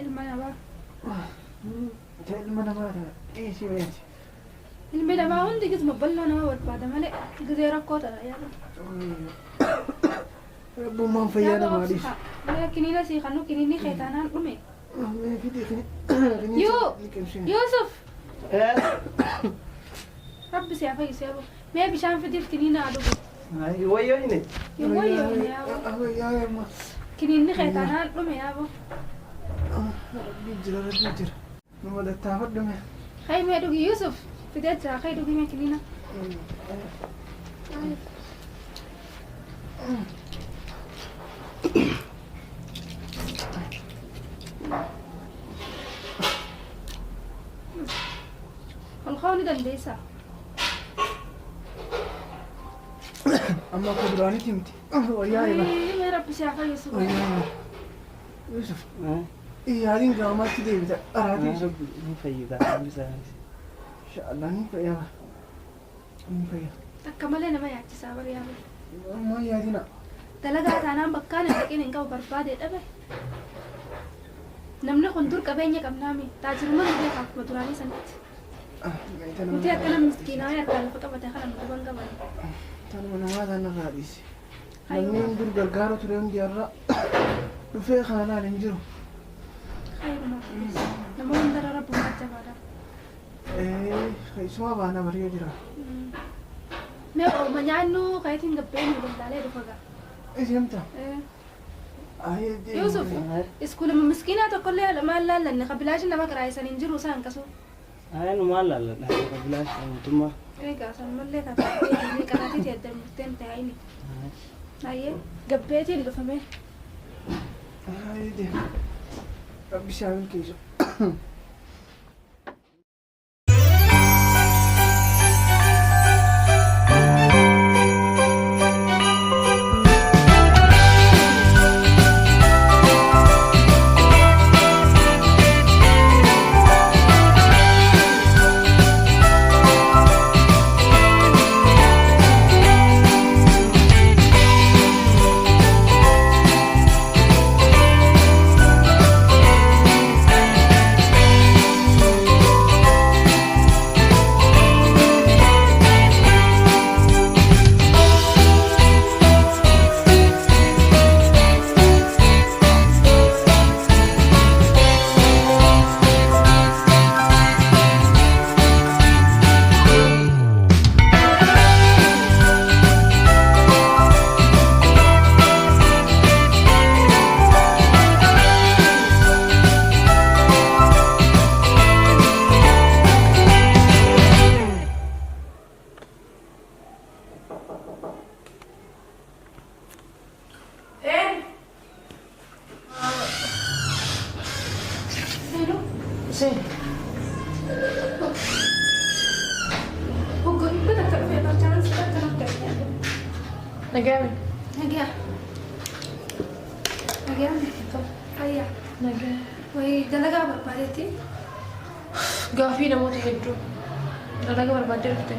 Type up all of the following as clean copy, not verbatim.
المنابع المنابع إيه سويت المنابع عندي قد مبلغ أنا والبعد ملء غير قوة يا رب ما فينا ماليش لكن إذا سيخنو كنيني خيتانا أمي ما في دي يوسف ربي سيعفي سيابو ما بيشان في دي كنينة أدوب يويوني يويوني يا أبو كنيني خيتانا أمي يا أبو ربي جرى ما ده تاخد دم خير ما دوغي يوسف في ده ترى خير دوغي ما كنينة الخوني ده ليسا أما قدراني تمتي وياي ما ربي سيعفي يوسف يوسف إيه هذين قامات كده بتاع أرادي مفيدة بس إن شاء الله نفيا نفيا تكملنا ما يعطي سابر يا أبو ما يادينا دلقات أنا بكان لكن إنك بربادة أبي نمنا خندور كبيني كم نامي تاجر ما نبي كم مدراني سنت متى أكلنا مسكينة يا كلام فكرة بتأخذ المدبان كمان تاني من هذا النغاديس نمين دور جرجارو تريهم ديارا رفيق خلانا ننجرو خير ما نمو ندر رب ما تبارك إيه خيسوا بانا بريو جرا ما أو منيانو خيتين قبيني بالدالة رفقا إيش يمتى يوسف اسكول من مسكينة تقول لي ما لا لأن قبلاش لما كرايسان ينجروا سان كسو أنا ما لا قبلاش ثم إيه كاسان ملة كاتي إيه كاتي تيدا مستين تايني أيه قبيتي اللي فهمه دي ربي شامل كيسو نجامي نجاح هيا نجامي وي دلقة بربادتي قافي نموت هدرو دلقة بربادتي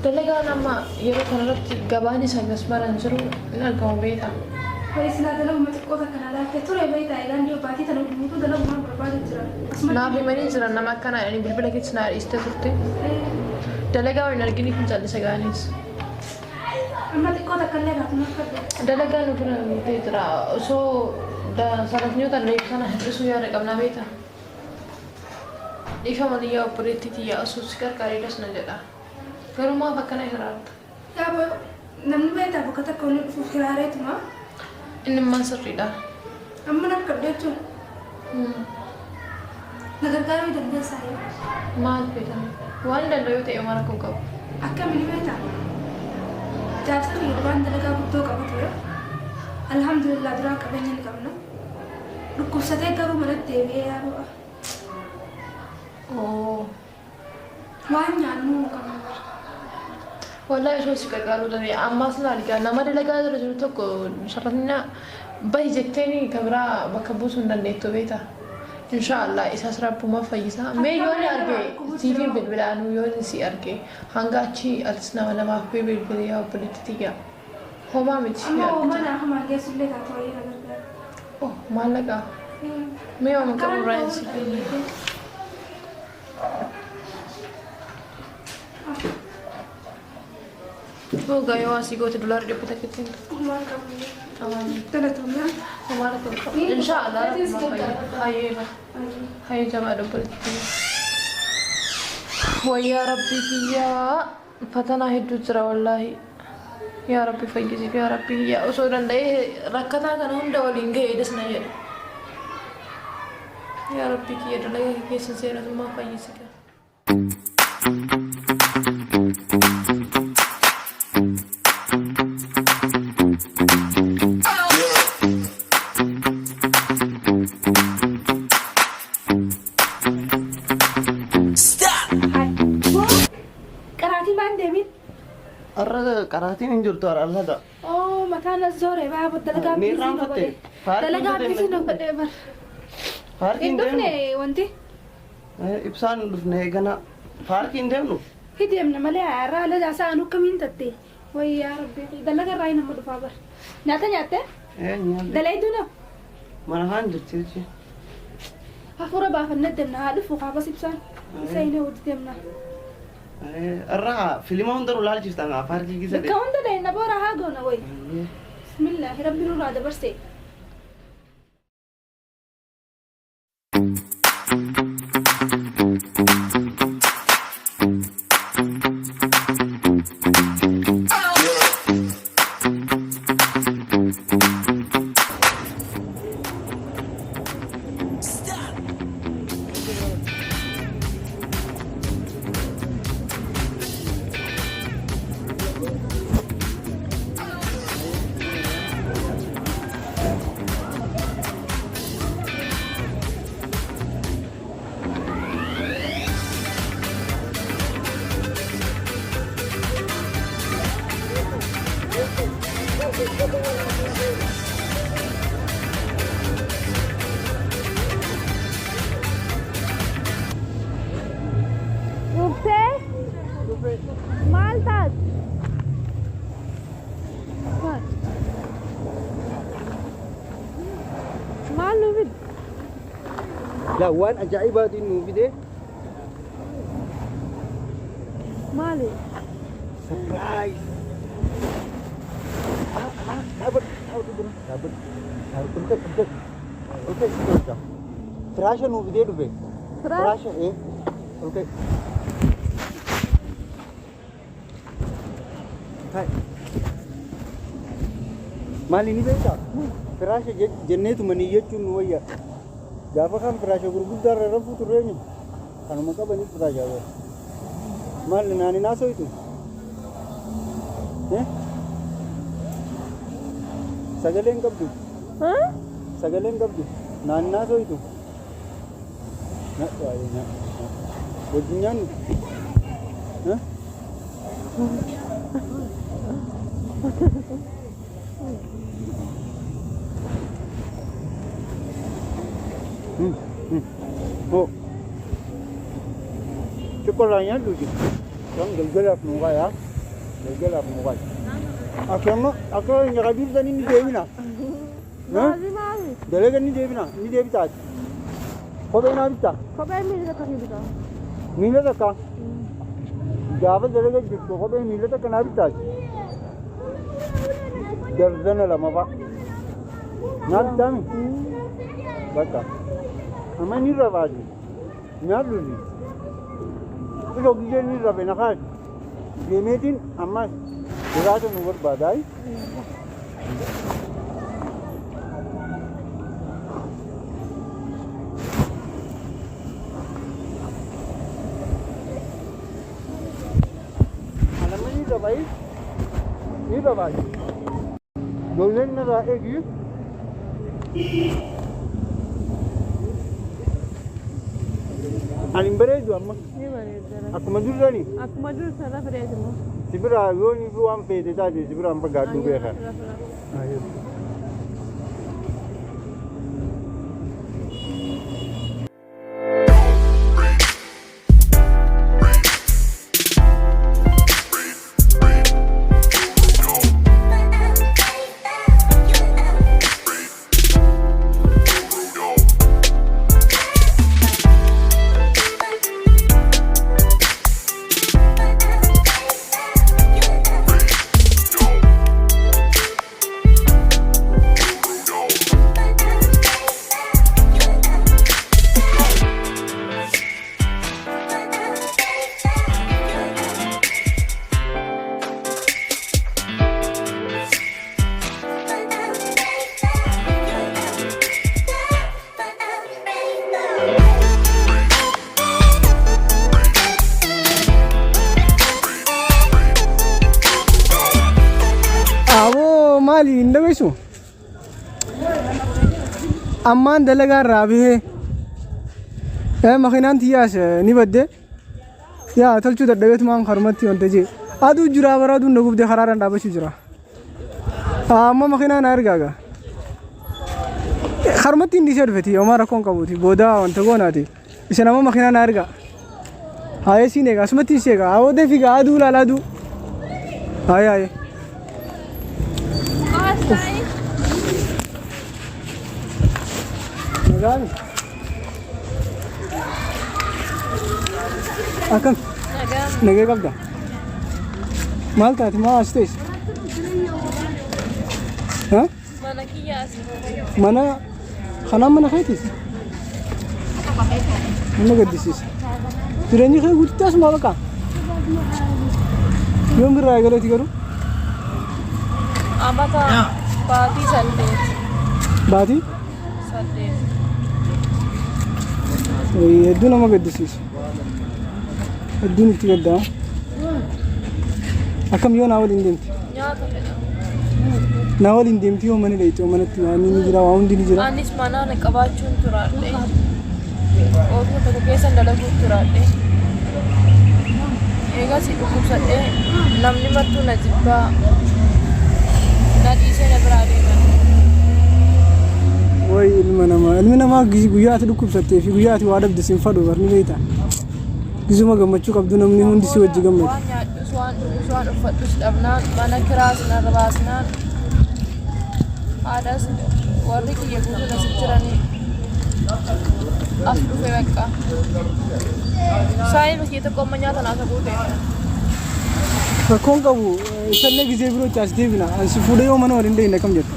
دلقة نما يرو كنرت قباني سنجس برانجرو نلقاو بيتا ويسنا دلقة ما تقوى كنالا فتوري بيتا إيران ديو باتي تنو موتو دلقة ما بربادت نافي مني جرا نما كان يعني بالبلا كيت سنار استفرتي دلقة ونرجني كنت على سجانيس أما تقوى تكلم هاتنا دلقة نقول بيترا سو دا صرفنيو تلقي كنا هدرسو يا رقمنا بيتا إيفا ماليا بريتي تيا أسوسكر كاريدس نجدا كرو ما بكنا إهرارت يا أبو نمني بيتا بكتا كوني فكرارات ما إنما سريدا أما نكدتو نغرغارو دندي سايا ما بيتا وان دلو تي أمارا كوكو أكا مني بيتا جالسة يربان دلقا بطو قبطو الحمد لله دراك بيني لقبنا ركوب ستة كرو مرد ديبي يا أبو أوه وان يعنو كمان والله شو سكروا ده أما أصلا لقى نما دلقا درجة توكو شرطنا بيجتني كبرى بكبوس من النت بيتا إن شاء الله إساس ربو ما فيسا ما يوني أرجع سيفي بالبلانو يوني سي أرجع هنگاچي ألسنا ولا ما في بالبليا وبلتتيجا هو ما متشي أما هو ما نعم عليه سلة كاتوي هذا Oh, maallaqa. Mee waan qabu irraa si fayyadu. Boga yoo asii goote $100 takkitiin. Maal qabu? Tamam. Talatumyaa. Maal qabu? Inshallah rabbuma fayyadu. Hayyee jamaa dubbatti. Wayyaa rabbii kiyyaa fatanaa hedduu jira wallaahi. Yaa rabbi fayyisi yaa rabbi yaa osoo danda'ee rakkataa kana hunda waliin ga'ee desna jedhe. Yaa rabbi kiyya dalagaa keessa seenatummaa fayyisi. Arra qaraatiin hin jirtu arallada. Oh, mataan azzoore baaba dalagaa Miirraan fatte. dalagaa bisi no fadhe bar. Paarkiin deemnu. Indufne wanti Ibsaan dhufne eegana. Paarkiin deemnu. hidemna malee arra ala jaasaa anu kamiin tatte. Way yaa rabbi dalagaa raayina nama dhufaa bar. Nyaata nyaatte? Nyaanne. Dalay duna. Mana haan jirti jechi. Hafuura baafanne demna haa dhufu qaabas ibsaan. Isayine wajji demna. Arra filima hundaru laalchiftan paarkii keessa Bakka hunda dayna boora haa goona way. Bismillah rabbi nurraa dabarse. Maltas. Maal nu fide? Yaa waan ajaa'ibaatiin nuu fide. Maali? Surprise. Firaasha nuu fidee dhufe. Firaasha okay. Hai. Maali ni beektaa? Firaasha jenneetu manii jechuun nu wayya. Gaafa kan firaasha gurguddaa irra rafuu turreenyu kanuma qabanii firaashaa bara. Maali naani naasoitu? Sagaleen qabdu? Sagaleen qabdu? Naani naasoitu? Wajjin nyaannu? Oh, chocolate lucu. Yang gelap muka ya, gelap muka. Akhirnya, akhirnya kabir tadi ni dia bina. Maali maali. Dalaga ni dia bina, ni dia bita. Kau bina bita? Kophee miila takka ni bitaa. Mila takka. Gaafa dalaga jirtu kau bina mila takka na bita. Dardana lama pak. Nak jami. Baca. Ama ni rawadi. Nyadu ni. Kalau kita ni rabe nak kan. Gemetin ama berasa nuwar badai. Alam ni rabai. Ni rabai. Dolen na ra egi. Alim beredu amma. Ni bareedara. Akkuma durrani. Akkuma dur sarara fayyadamu. Sibira yooni fi waan feete taate sibira amma gaaddu beeka. Isu. Amman dalaga rabihe. Makinan tiyas ni badde. Ya tolchu dadabet man kharmati on teji. Adu jura baradu nagub de khararan dabashi jura. Amma makinan argaga. Kharmati ndi serveti omara kon kabuti boda on tagonati. Isana amma makinan arga. Haye sine ga smati sega awde figa adu la ladu. Haye. Nagami. Akan. Nagay kabda. Malta ti ma stage. Ha? Mana kiyas. Mana khana mana khaytis. Mana gadisis. Tirani khay guttas malaka. Yom gira galo ti garu. Amata Bati Sunday. Bati? Sunday. Eduna ma gadisis. Eduna ti gadda. Akam yo nawal indemti. Nyaata fedha. Nawal indemti yo mani leeto manatti ani ni jira waundi ni jira. Anis mana ne qabachuun turaadhe. Ooduu tokko keessa dalaguu turaadhe. Eegas dhukkubsadhe namni mattuu na jibbaa. Na dhiisee na biraa deeman. Way ilmi namaa guyyaati dhukkubsattee fi guyyaati waa dhabde sin fadhu barni beeyta. Gizuma gammachuu qabdu namni hundi si wajji gammadu. Waan nyaadhus waan uffadhus dhabnaan mana kiraas narra baasnaan haadhas warri kiyya guutuu na jiranii as dhufe bakka. Saayii bakki tokko amma nyaata naasa guutee. Rakkoon qabu isallee gizee birootti as deebina ansi fuudhee yoo mana waliin deemne kam jettu.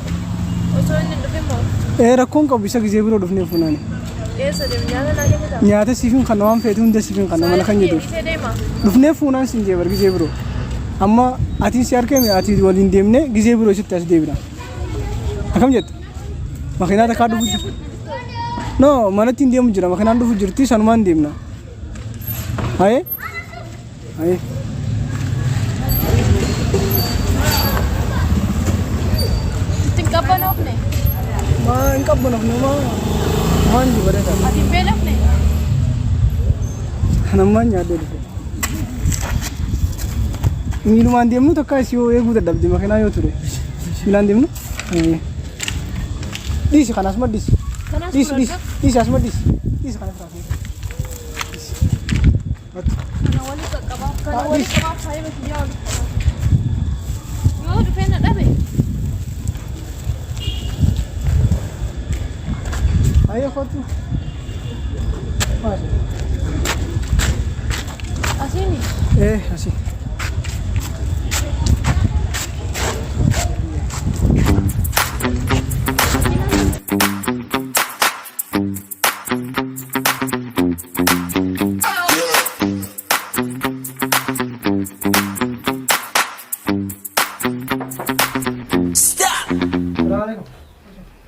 Osoo inni dhufe moo? Rakkoon qabu isa gizee biroo dhufnee funaani. Eessa deemu nyaata naa kennitaa? Nyaata siifin kan waan feetu hunda siifin kan mana kan jedhu. Isee deema? Dhufnee fuunaan sin jee bar gizee biroo. Amma ati si harkame ati waliin deemne gizee biroo sitti as deebina. Akkam jettu? Makiinaa takkaa dhufu jiru. No manatti hin deemu jira makiinaan dhufu jirti sanumaan deemna. Haye? Haye. Ittiin qabbanoofne? Maa hin qabbanoofne maan jibareeta. Ati hin beelofne? Nammaan nyaadhee dhufe. Miilumaan deemnu takka isii yoo eeguu dadhabde makiinaa yoo ture. Miilaan deemnu? Dhiisi kanas maddisi. Dhiisi as maddisi. Dhiisi kanas raafuu. Kana waliin qaqqabaa. Kana waliin qabaa faayee bakki yaa waliin qabaa. Yoo dhufee na dhabe. Haye kootu. Maali? Asiini? Asii.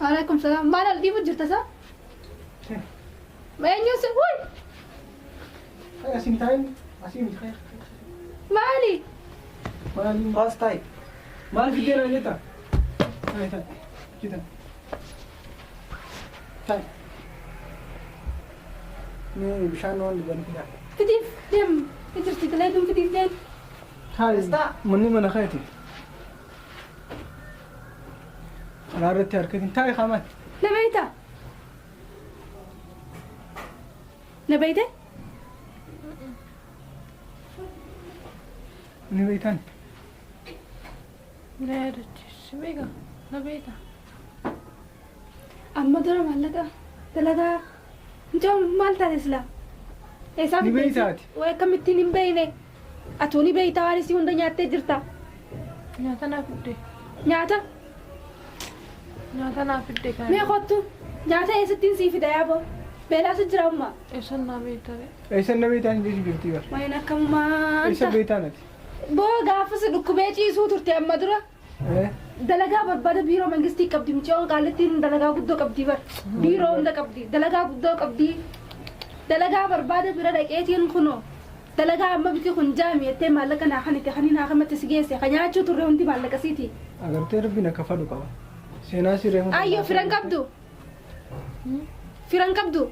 Waalaikum salam. Mana di bujur tasa? Banyak sebut. Asii mitain. Asii mitain. Mali. Maali baas taa'e. Maal fiddee na jetta? Taa'e. Jetta. Taa'e. Mee bishaan waan dhugan fidaa. Fidif dem. Fidir tigalee dum fidif dem. Taa'e. Manni mana kaayati. Alaarratti harkatiin taa'e qaamaan. Nabeeta. Nabeete? Ni beeytaan. Neerachis beeka na beeka. Amma dura maallaqa dalagaa njoo maal taate sila? Eessaa Ni beeytaati. Way akkamittiin hin beeyne? Atuu ni beeytaa waan isii hunda nyaattee jirta. Nyaata naa fidde. Nyaata? Nyaata naa fidde kan. Mee kottu nyaata eessattiin sii fida yaaboo? Beelaasu jira ammaa? Eessan naa beektare. Eessan na beeytaan jechi jirti bar. Wayin akkamumaan Eessa beeytaan ati? boo gaafas dhukkubee ciisuu turte amma dura dalagaa barbaada biiroo mangistii qabdi michoon qaallattiin dalagaa guddoo qabdi bar biiroo hunda qabdi dalagaa guddoo qabdi dalagaa barbaada bira dhaqeetiin kunoo dalagaa amma biki kun jaami jettee maallaqa naa kanite kanii naa kamatti si geesse ka nyaachuu turre hundi maallaqa siiti. Agartee rabbiin akka fadhu qaba. Seenaa siree mun. Ayyo firan qabdu. Firan qabdu.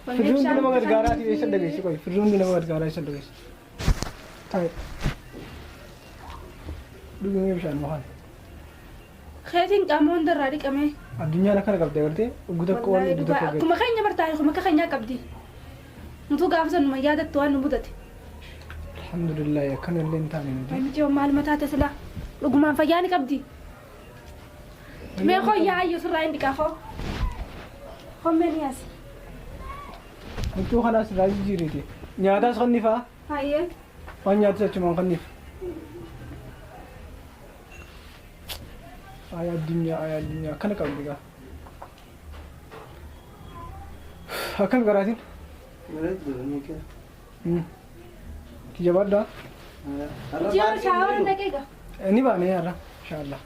Firruun di nama gargaaraa ti eessa dhageessi qoy. Firruun di nama gargaaraa eessa dhageessi. Taa'e. Dhugumee bishaan maal? Keetiin qaama hundarraa dhiqamee. Addunyaan akkana qabdi agartee dhuggu tokko waan dhuggu tokko gadi. Akkuma keenya bartaa'e akkuma akka keenyaa qabdi. Nutu gaafa sanuma yaadattu waan nu mudate. Alhamdulillah akkana illee hin taane nuti. Wanti maal mataa tasilaa dhugumaan fayyaa ni qabdi. Mee koo yaayyo sirraa hin dhiqaa hommee ni yaasi. Huccuu kanaas irraa jijjiiriti. Nyaataas kannifaa? Hayyee. Waan nyaatas achumaan kannif. Ayaa addunyaa akkana qabdi gaa. Akkam garaatiin? Kijabaadhaa? Ji'a shaawara naqee gaa. Ni baane yaarra inshaallah.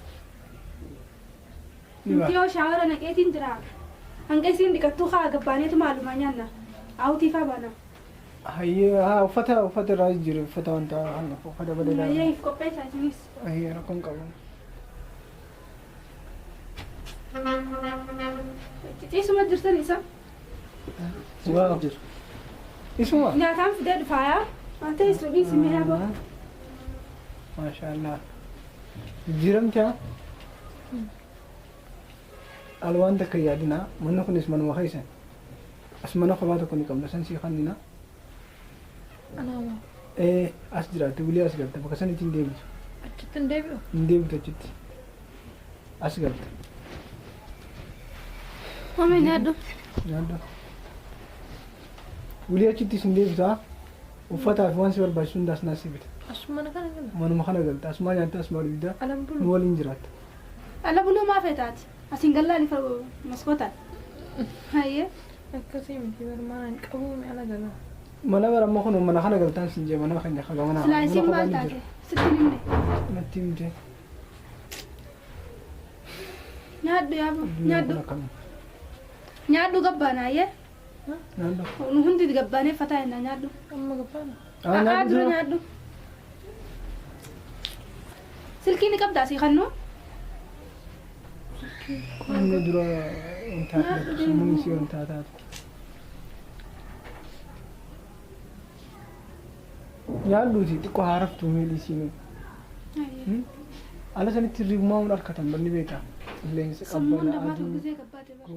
Ji'a shaawara naqeetiin jira. Hanga isiin dhiqattuu haa gabbaaneetu maalumaa nyaanna. Awutii faa baana. Hayyee haa uffata irraa jijjiiru uffata wanta uffata bareedaa. Hayyee qopheessaa isinis. Hayyee rakkoon qabu. Ciisuma jirtan isa. Waa isuma. Nyaataan fidee dhufaayaa. Ante isuudhii simee yaa ba'a. Maashaallah. Jijjiiramtaa? Alwaan takka yaadinaa manni kunis manuma keessan. As mana kophaa tokko ni qabna san sii kannina. Anaama. As jiraate bulee as galte bakka sanitti hin deebitu. Achitti hin deebi'u. Hin deebitu achitti. As galte. Hoomee nyaadhu. Nyaadhu. Bulee achittis hin deebitaa. Uffataa fi waan si barbaachisu hundaas naas bita. Asuma kana gala. Manuma kana galte asuma nyaatte asuma dhugda. Alam bulu. Nu waliin jiraatta. Ala buluu maa feetaati? Asiin gallaani maskootaan. Hayyee. Akkasii miti barmaan qabuun ala gala. Mana baramma kun mana kana galtaan sin jee mana keenya kaga mana. Silaa isiin maal taate? Sitti himne. Natti himte. Nyaadhu yaaba. Nyaadhu. Nyaadhu gabbaana hayyee. Nyaadhu. Nu hundi gabbaanee fataa jenna nyaadhu. Amma gabbaana. Haa dura nyaadhu. Silkii ni qabdaa sii kannoo? Inni dura intaata sumuun isii intaataatu. Nyaadhuuti xiqqoo haaraftuu miilli isii. Ala sanitti riigumaa mun harkatan banni beekaa. Illeensa Sammuun qabbana damaatu aduu. gisee gabbaate bara.